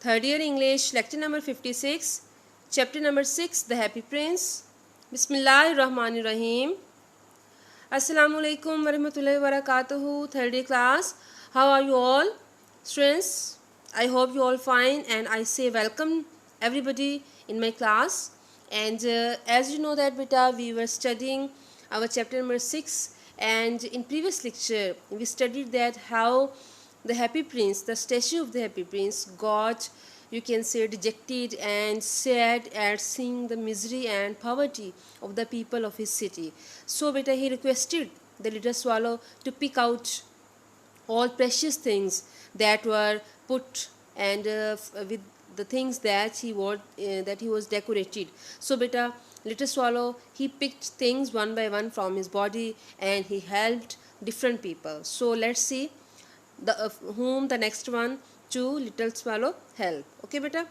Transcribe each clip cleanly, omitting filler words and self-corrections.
Third year English, lecture number 56, chapter number 6, The Happy Prince. Bismillahirrahmanirrahim. Assalamu alaikum warahmatullahi wabarakatuh. Third year class. How are you all? Students, I hope you all fine, and I say welcome everybody in my class. And as you know that beta, we were studying our chapter number 6, and in previous lecture we studied that how the happy prince, the statue of the happy prince, got, you can say, dejected and sad at seeing the misery and poverty of the people of his city. So beta, he requested the little swallow to pick out all precious things that were put, and with the things that he was decorated. So beta, little swallow, he picked things one by one from his body, and he helped different people. So let's see whom the next one to little swallow help. Okay beta.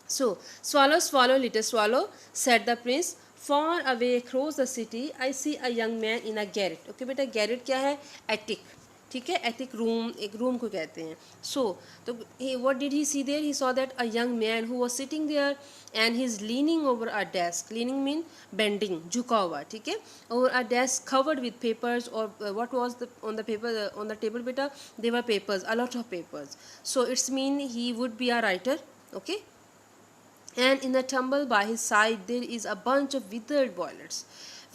So, swallow, swallow, little swallow, said the prince, far away across the city I see a young man in a garret. Okay बेटा, garret क्या है? Attic. ठीक है, attic room, एक room को कहते हैं. So, तो what did he see there? He saw that a young man who was sitting there and he's leaning over a desk. Leaning mean bending, झुका हुआ, ठीक है, over a desk covered with papers, or what was on the paper, on the table बेटा? There were papers, a lot of papers. So it's mean he would be a writer. Okay. And in a tumble by his side there is a bunch of withered violets.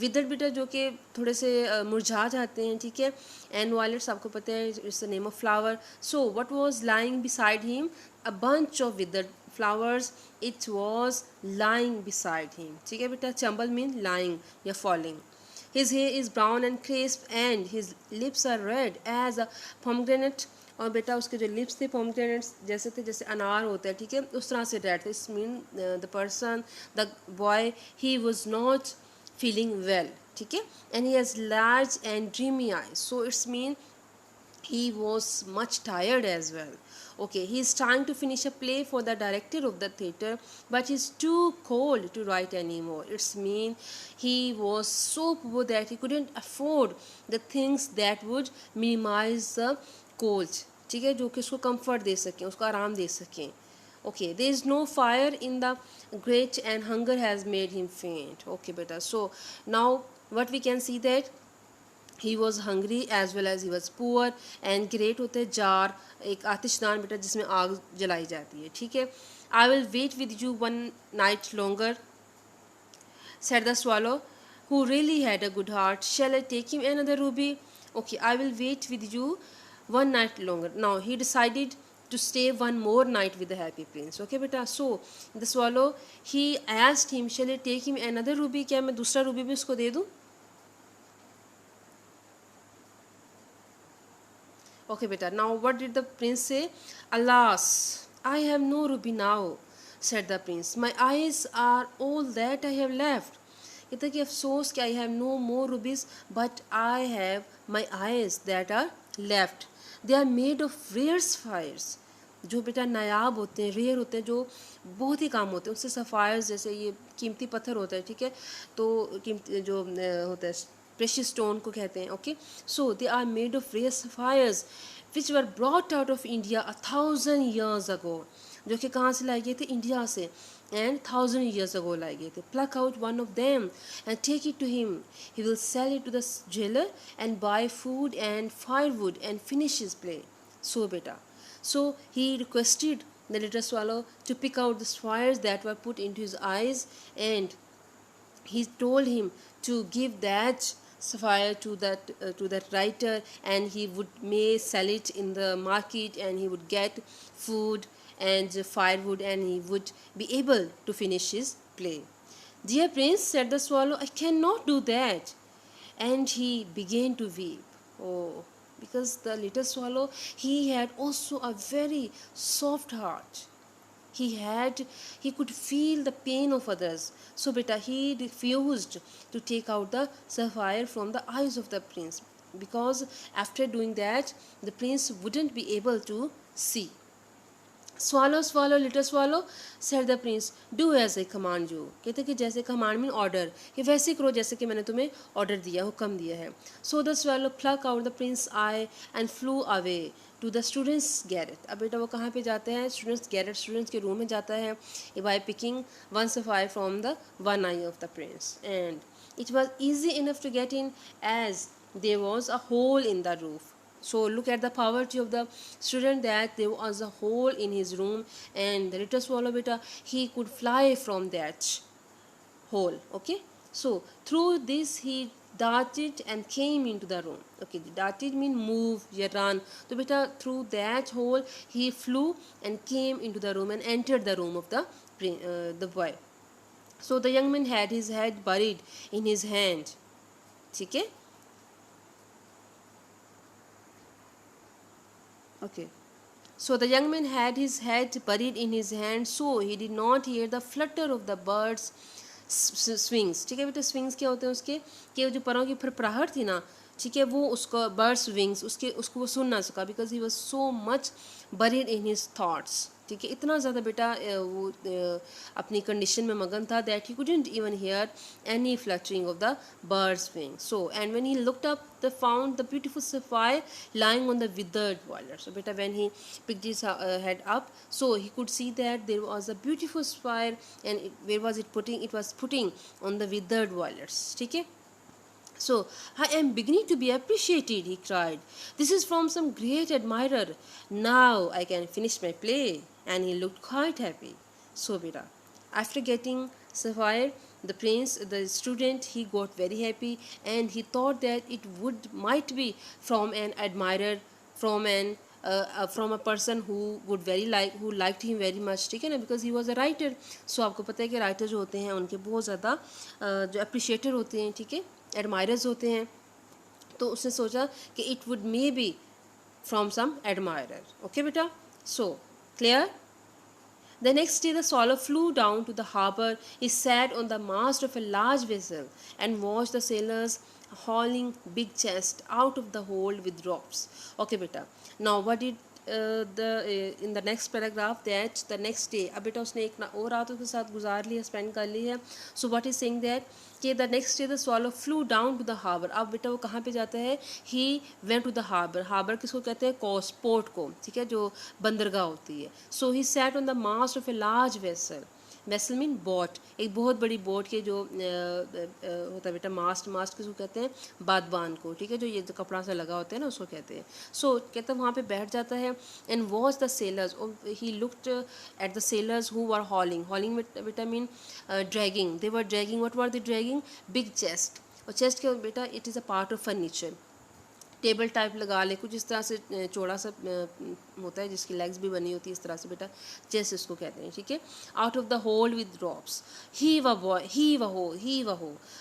Withered बेटा जो कि थोड़े से मुरझा जाते हैं, ठीक है, एंड वायलेट्स आपको पता है it's the name of flower. So what was lying beside him? A bunch of withered flowers. It was lying beside him. ठीक है बेटा, चंबल मीन लाइंग या falling. His hair is brown and crisp and his lips are red as a pomegranate. और बेटा उसके जो lips थे pomegranates जैसे थे, जैसे अनार होता है, ठीक है, उस तरह से रेड थे. It's mean the person, the boy, he was not feeling well, ठीक है, and he has large and dreamy eyes. So it's mean he was much tired as well. Okay, he is trying to finish a play for the director of the theater, but he's too cold to write anymore. It's mean he was so poor that he couldn't afford the things that would minimize the cold, ठीक है, जो कि उसको comfort दे सकें, उसको आराम दे सकें. Okay, there is no fire in the grate and hunger has made him faint. Okay beta, so now what we can see that he was hungry as well as he was poor. and grate होता है jar, एक आतिशदान बेटा जिसमें आग जलाई जाती है, ठीक है. I will wait with you one night longer, said the swallow, who really had a good heart. Shall I take him another ruby? Okay, I will wait with you one night longer. Now he decided to stay one more night with the happy prince. Okay beta, so the swallow, he asked him, shall I take him another ruby? क्या मैं दूसरा Ruby भी उसको दे दूं? Okay beta, now what did the prince say? Alas, I have no ruby now, said the prince. My eyes are all that I have left. कहता कि अफसोस कि I have no more rubies, but I have my eyes that are left. They are made of rare sapphires. जो बेटा नायाब होते हैं, rare होते हैं, जो बहुत ही काम होते हैं. उससे सफ़ायर्स जैसे ये कीमती पत्थर होता है, ठीक है, तो कीमती जो होता है प्रेशियस स्टोन को कहते हैं. Okay, so they are made of rare sapphires which were brought out of India 1000 years ago. जो कि कहाँ से लाए गए थे? इंडिया से. and 1000 years ago लाए गए थे. Pluck out one of them and take it to him. He will sell it to the jailer and buy food and firewood and finish his play. So beta, so he requested the little swallow to pick out the sapphires that were put into his eyes, and he told him to give that sapphire to that writer, and he may sell it in the market, and he would get food and firewood, and he would be able to finish his play. Dear prince, said the swallow, I cannot do that. And he began to weep. Oh, because the little swallow, he had also a very soft heart. He could feel the pain of others. So beta, he refused to take out the sapphire from the eyes of the prince, because after doing that the prince wouldn't be able to see. swallow swallow little swallow, said the prince, do as I command you. कहते कि जैसे command mean order, कि वैसे करो जैसे कि मैंने तुम्हें order दिया, हुक्म दिया है. So the swallow plucked out the prince's eye and flew away to the students garret. अब बेटा वो कहाँ पे जाते हैं? Students garret, students के रूम में जाता है by picking one sapphire from the one eye of the prince, and it was easy enough to get in as there was a hole in the roof. So look at the poverty of the student, that there was a hole in his room, and the little swallow beta, he could fly from that hole. Okay, so through this he darted and came into the room. Okay, darted mean move या run. So beta, through that hole he flew and came into the room and entered the room of the boy. So the young man had his head buried in his hand. ठीक है. Okay. So the young man had his head buried in his hand, so he did not hear the flutter of the birds' swings. ठीक है बेटा, swings क्या होते हैं उसके, कि जो परों की फरफराहट थी ना, ठीक है, वो उसको birds wings उसको वो सुन ना सका, because he was so much buried in his thoughts. ठीक है, इतना ज़्यादा बेटा वो अपनी कंडीशन में मगन था that he couldn't even hear any fluttering of the bird's wings. So and when he looked up, they found the beautiful sapphire lying on the withered boiler. So beta, when he picked his head up, so he could see that there was a beautiful sapphire, and where was it putting? It was putting on the withered boilers. ठीक है. So, I am beginning to be appreciated, he cried. This is from some great admirer. Now I can finish my play. And he looked quite happy. So, beta, after getting sapphire, the student, he got very happy, and he thought that it might be from an admirer, from a person who liked him very much. ठीक है ना, because he was a writer. So आपको पता है कि writer जो होते हैं उनके बहुत ज़्यादा जो appreciator होते हैं, ठीक है, admirers होते हैं. तो उसने सोचा कि it would maybe from some admirer. Okay बेटा, so clear. The next day the swallow flew down to the harbour. He sat on the mast of a large vessel and watched the sailors hauling big chests out of the hold with ropes. Okay beta, now what did in the next paragraph, that the next day, अब बेटा उसने एक और रात उसके साथ गुजार ली है, स्पेंड कर ली है. So what is saying that कि the next day the swallow flew down to the harbour. अब बेटा वो कहाँ पे जाता है? He went to the harbour. harbour किसको कहते हैं? कोस्ट, पोर्ट को, ठीक है, जो बंदरगाह होती है. So he sat on the mast of a large vessel. Vessel mean boat, एक बहुत बड़ी बोट के जो होता है बेटा मास्ट किसको कहते हैं? बादबान को, ठीक है, जो ये कपड़ा सा लगा होता है ना, उसको कहते हैं. सो कहता है वहाँ पे बैठ जाता है and watch the sailors. He looked at the sailors who were hauling बेटा mean dragging. They were dragging. What were they dragging? Big chest. और चेस्ट के बेटा it is a part of furniture. Table type लगा ले, कुछ इस तरह से चौड़ा सा होता है जिसकी लेग्स भी बनी होती है, इस तरह से बेटा चेस्ट इसको कहते हैं, ठीक है. Out of the hold with drops. Heave ho.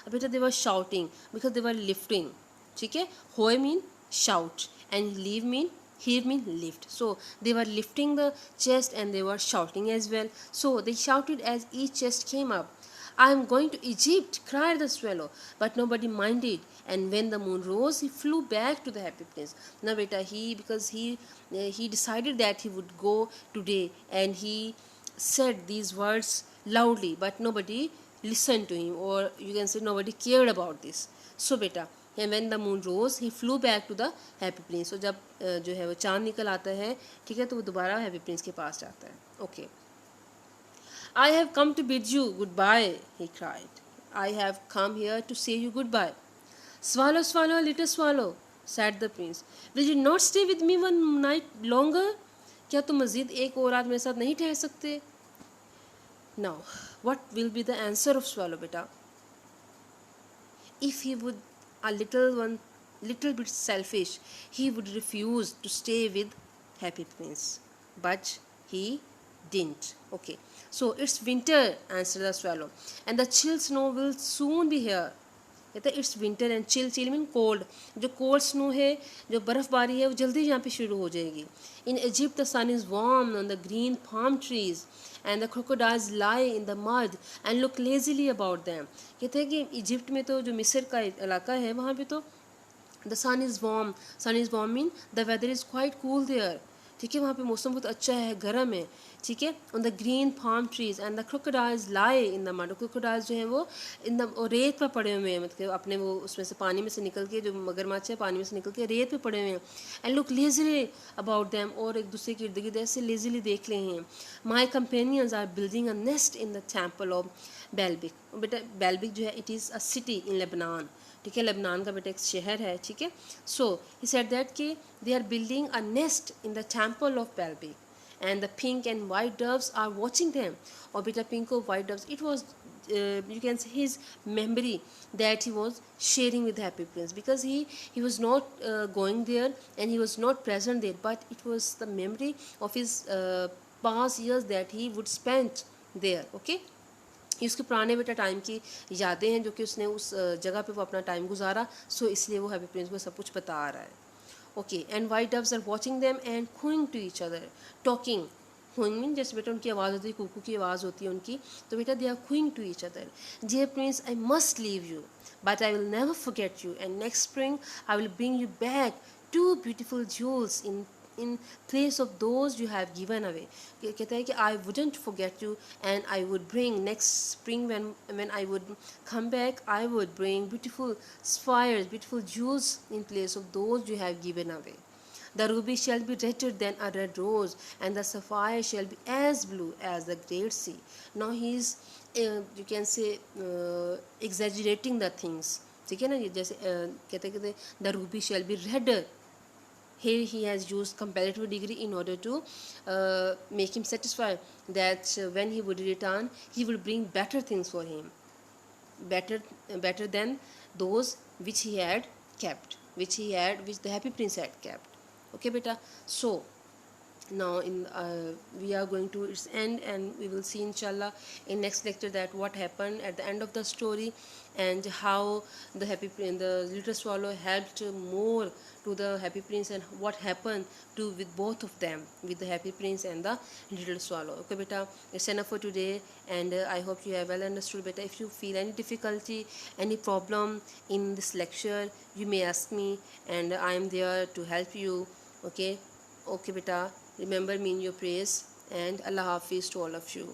अब बेटा they were shouting because they were lifting, ठीक है. Ho mean shout and heave mean here mean lift. So they were lifting the chest and they were shouting as well. So they shouted as each chest came up. I am going to Egypt, cried the swallow, but nobody minded. And when the moon rose, he flew back to the happy place. Now beta, because he decided that he would go today, and he said these words loudly, but nobody listened to him, or you can say nobody cared about this. So beta, and when the moon rose, he flew back to the happy prince. So जब जो है वो चांद निकल आता है, ठीक है, तो वो दोबारा हैप्पी प्रिंस के पास जाता है. Okay. I have come to bid you goodbye, he cried. I have come here to say you goodbye. Swallow, swallow, little swallow, said the prince. Will you not stay with me one night longer? क्या तुम मज़ीद एक और रात मेरे साथ नहीं ठहर सकते? Now, what will be the answer of swallow beta? If he would a little bit selfish, he would refuse to stay with happy prince, but he didn't. Okay, so it's winter, answered the swallow, and the chill snow will soon be here. कहते हैं it's winter and chill mean cold. जो cold snow है, जो बर्फ़बारी है, वो जल्दी यहाँ पे शुरू हो जाएगी. In Egypt the sun is warm on the green palm trees and the crocodiles lie in the mud and look lazily about them. कहते हैं कि इजिप्ट में तो जो मिस्र का इलाका है वहाँ पे तो the sun is warm mean the weather is quite cool there. ठीक है, वहाँ पे मौसम बहुत अच्छा है, गर्म है, ठीक है। On the green palm trees and the crocodiles lie in the mud, crocodiles जो हैं वो इन द रेत पर पड़े हुए हैं, मतलब अपने वो उसमें से पानी में से निकल के, जो मगरमच्छ है पानी में से निकल के रेत पे पड़े हुए हैं। And look Leslie about them, और एक दूसरे के इर्द गिर्द ऐसे लेजली देख रहे हैं। My companions are building a nest in the temple of Baalbek, बेटा बेलबिक जो है it is a city in Lebanon, ठीक है, लेबनान का बेटा एक शहर है, ठीक है। सो ही सेड दैट कि they are building a nest in the temple of Baalbek and the pink and white doves are watching them, और बेटा पिंक और white doves, it was you can say his memory that he was sharing with Happy Prince, because he was not going there and he was not present there, but it was the memory of his past years that he would spend there, okay। ये उसके पुराने बेटा time की यादें हैं जो कि उसने उस जगह पे वो अपना टाइम गुजारा, सो इसलिए वो हैप्पी प्रिंस को सब कुछ बता रहा है, okay. And white doves are watching them and cooing to each other, talking, cooing mean जैसे बेटा उनकी आवाज़ होती है, कुकू की आवाज़ होती है उनकी, तो बेटा they are cooing to each other. Dear prince, I must leave you but I will never forget you, and next spring I will bring you back 2 beautiful jewels in place of those you have given away। कहता है कि I wouldn't forget you and I would bring next spring when I would come back, I would bring beautiful spheres, beautiful jewels in place of those you have given away। The ruby shall be redder than a red rose, and the sapphire shall be as blue as the great sea। Now he is you can say exaggerating the things, ठीक है ना। ये जैसे कहते the ruby shall be redder, here he has used comparative degree in order to make him satisfied that when he would return he will bring better things for him, better than those which he had kept, which the Happy Prince had kept, okay beta। So now we are going to its end, and we will see inshallah in next lecture that what happened at the end of the story, and how the the little swallow helped more to the Happy Prince, and what happened to with both of them, with the Happy Prince and the little swallow, okay beta। It's enough for today, and I hope you have well understood beta। If you feel any difficulty, any problem in this lecture, you may ask me, and I am there to help you, okay beta। Remember me in your prayers, and Allah Hafiz to all of you.